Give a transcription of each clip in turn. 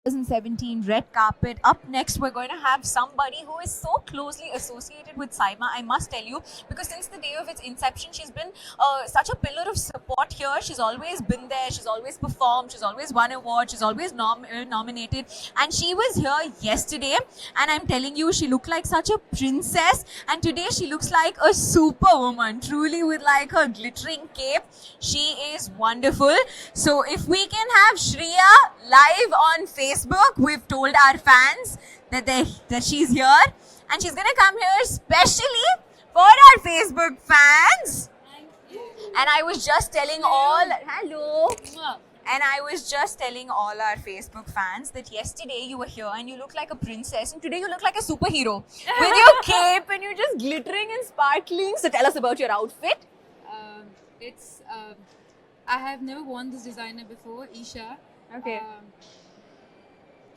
2017 red carpet. Up next, we're going to have somebody who is so closely associated with Saima, I must tell you, because since the day of its inception, she's been such a pillar of support here. She's always been there, she's always performed, she's always won awards, she's always nominated. And she was here yesterday, and I'm telling you, she looked like such a princess. And today, she looks like a superwoman, truly, with like her glittering cape. She is wonderful. So, if we can have Shreya live on Facebook, we've told our fans that she's here, and she's gonna come here specially for our Facebook fans. And I was just telling all hello. And I was just telling all our Facebook fans that yesterday you were here and you looked like a princess, and today you look like a superhero with your cape and you're just glittering and sparkling. So tell us about your outfit. It's I have never worn this designer before, Isha. Okay.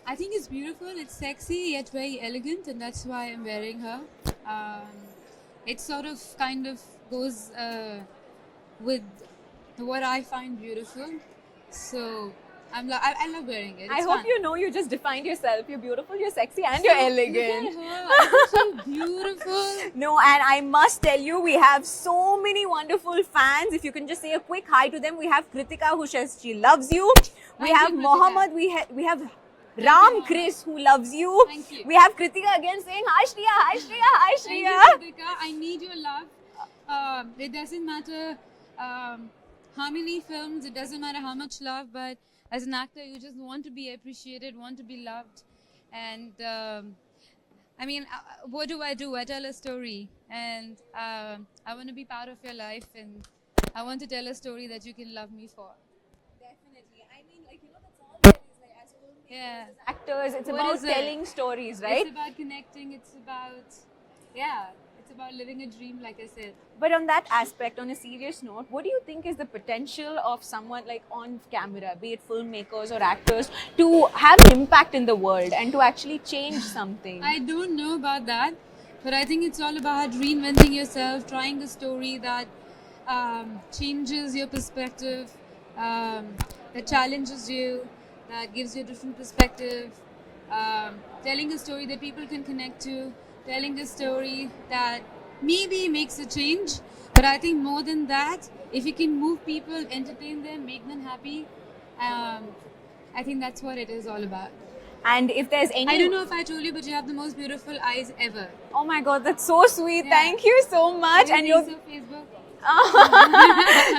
I think it's beautiful. It's sexy yet very elegant, and that's why I'm wearing her. It sort of kind of goes with what I find beautiful. So I love wearing it. It's I hope fun. you know you just defined yourself. You're beautiful, you're sexy, and you're elegant. Look at her. I think she's beautiful. No, and I must tell you, we have so many wonderful fans. If you can just say a quick hi to them. We have Kritika who says she loves you. We Thank have you, Kritika. Mohammed. We have Ram Chris who loves you. Thank you. We have Kritika again saying hi Shreya, hi Shreya, hi Thank you, Shreya. Kritika. I need your love. It doesn't matter how many films, it doesn't matter how much love, but as an actor, you just want to be appreciated, want to be loved. And I mean, what do? I tell a story, and I want to be part of your life, and I want to tell a story that you can love me for. Definitely. I mean, like, you know, that's all it is. Like, as filmmakers, Yeah. as actors, it's What about is it? telling stories, right? It's about connecting. It's about living a dream, like I said. But on that aspect, on a serious note, what do you think is the potential of someone like on camera, be it filmmakers or actors, to have impact in the world and to actually change something? I don't know about that, but I think it's all about reinventing yourself, trying a story that changes your perspective, that challenges you, that gives you a different perspective, telling a story that people can connect to, telling a story that maybe makes a change. But I think more than that, if you can move people, entertain them, make them happy, I think that's what it is all about. And if there's any... I don't know if I told you, but you have the most beautiful eyes ever. Oh my God, that's so sweet. Yeah. Thank you so much. And you're... Piece of Facebook.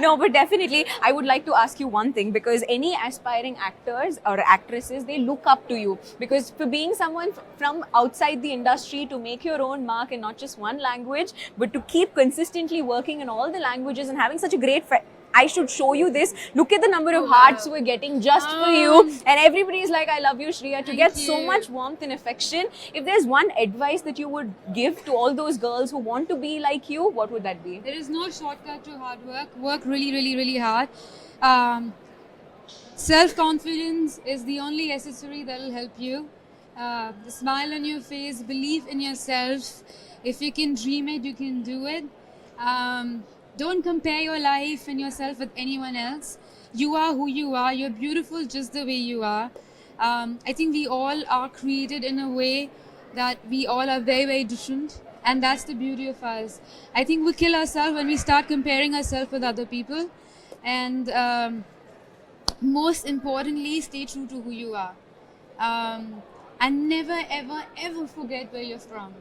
No, but definitely, I would like to ask you one thing, because any aspiring actors or actresses, they look up to you, because for being someone from outside the industry, to make your own mark in not just one language, but to keep consistently working in all the languages and having such a great I should show you this. Look at the number of hearts we're getting just for you. And everybody's like, I love you, Shreya. To Thank get so you. much warmth and affection, if there's one advice that you would give to all those girls who want to be like you, what would that be? There is no shortcut to hard work. Work really, really, really hard. Self-confidence is the only accessory that will help you. The smile on your face, believe in yourself. If you can dream it, you can do it. Don't compare your life and yourself with anyone else. You are who you are. You're beautiful just the way you are. I think we all are created in a way that we all are very, very different. And that's the beauty of us. I think we kill ourselves when we start comparing ourselves with other people. And most importantly, stay true to who you are. And never, ever, ever forget where you're from.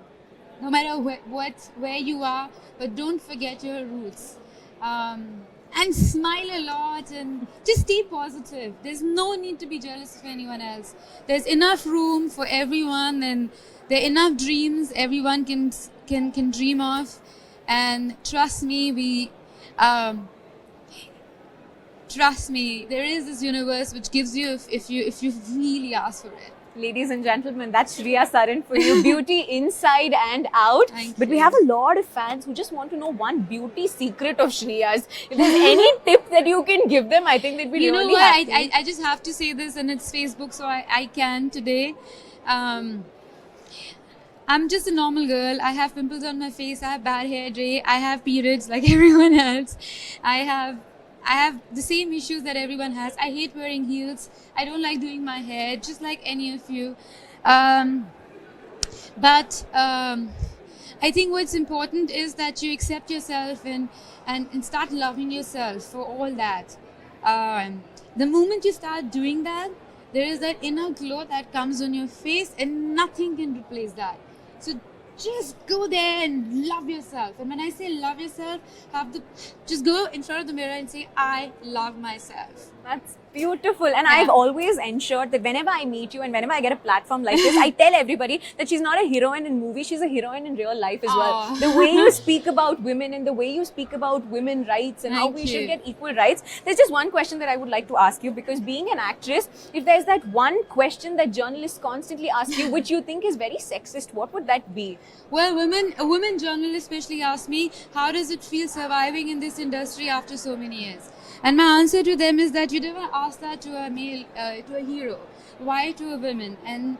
No matter where you are, but don't forget your roots. And smile a lot and just stay positive. There's no need to be jealous of anyone else. There's enough room for everyone, and there are enough dreams everyone can dream of. And trust me, there is this universe which gives you if you really ask for it. Ladies and gentlemen, that's Shreya Saran for you. Beauty inside and out. Thank But we you. have a lot of fans who just want to know one beauty secret of Shreya's. If there's any tip that you can give them, I think they'd be You know really what? happy. I just have to say this, and it's Facebook, so I can today. I'm just a normal girl. I have pimples on my face. I have bad hair day. I have periods like everyone else. I have I have the same issues that everyone has. I hate wearing heels. I don't like doing my hair, just like any of you. But I think what's important is that you accept yourself and start loving yourself for all that. The moment you start doing that, there is that inner glow that comes on your face, and nothing can replace that. So just go there and love yourself. And when I say love yourself, just go in front of the mirror and say, I love myself. That's beautiful. And I've always ensured that whenever I meet you and whenever I get a platform like this, I tell everybody that she's not a heroine in movies, she's a heroine in real life as well. Aw. The way you speak about women and the way you speak about women rights and how Thank we you. should get equal rights. There's just one question that I would like to ask you, because being an actress, if there's that one question that journalists constantly ask you, which you think is very sexist, what would that be? Well, a women journalist especially asked me, how does it feel surviving in this industry after so many years? And my answer to them is that you never ask that to a male, to a hero. Why to a woman? And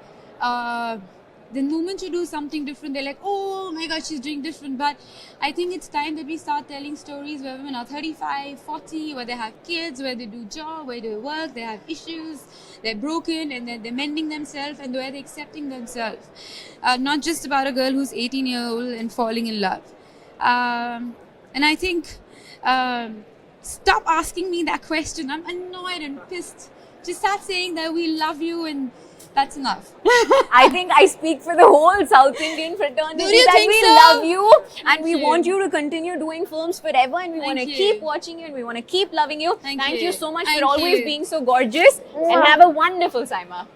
the moment you do something different, they're like, oh my God, she's doing different. But I think it's time that we start telling stories where women are 35, 40, where they have kids, where they do job, where they work, they have issues, they're broken, and then they're mending themselves, and where they're accepting themselves. Not just about a girl who's 18-year-old and falling in love. And I think stop asking me that question. I'm annoyed and pissed. Just start saying that we love you, and that's enough. I think I speak for the whole South Indian fraternity Do you that think we so? love you and Thank we you. want you to continue doing films forever, and we Thank want to you. keep watching you and we want to keep loving you. Thank you you. so much Thank for always you. being so gorgeous, and have a wonderful Saima.